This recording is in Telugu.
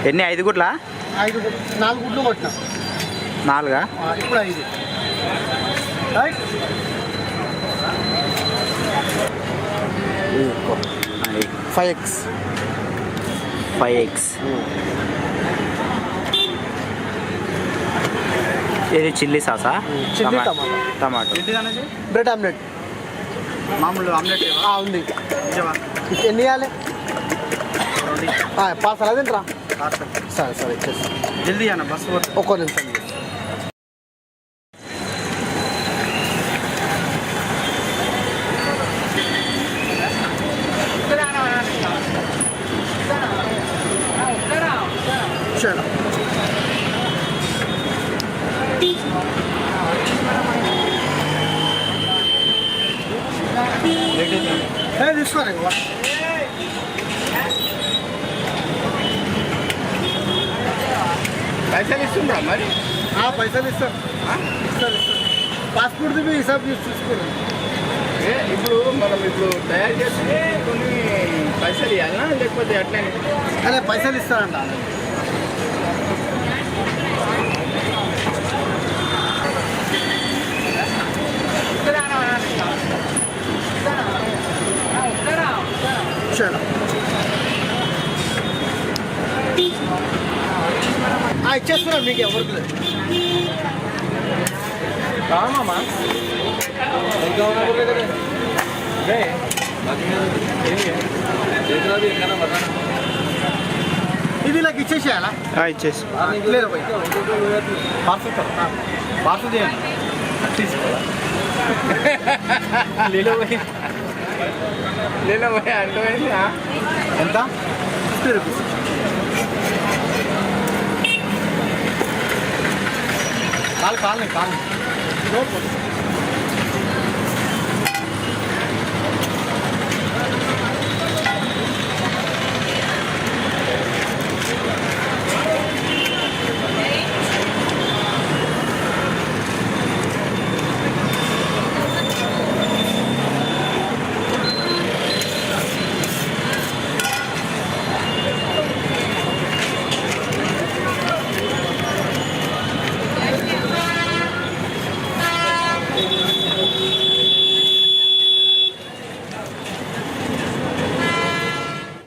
ఎన్ని 5 గుడ్లా? 4 గుడ్లు కొట్టినా. 4 ఇప్పుడు 5 రైట్. 5x ఇది చిల్లీ సాసా, చిల్లీ టమాటో. Bread omelette. మామూలు ఆమ్లెట్ ఉంది. ఎన్ని ఇవ్వాలి? పార్సల్ అది తింటరా? సరే సరే ఇచ్చేసి జల్దీ అన్న బస్ ఒక్కో నిమిషం. చలో తీసుకోండి. పైసలు ఇస్తుండ్రా మరి? పైసలు ఇస్తారు. పాస్పోర్ట్ హిసాబ్ చూసి చూసుకోండి. ఇప్పుడు మనం తయారు చేసి కొన్ని పైసలు ఇవ్వాలన్నా లేకపోతే అట్లనే? అదే పైసలు ఇస్తారంట. చలో ఇచ్చేస్తున్నాను మీకు ఎవరికి లేదు. కామమ్మా ఇది నాకు ఇచ్చేసేయాలా? ఇచ్చేసి లేదు పార్సల్ చేయండి. లీలో పోయి అంటే ఎంత? 50 రూపీస్. కాల్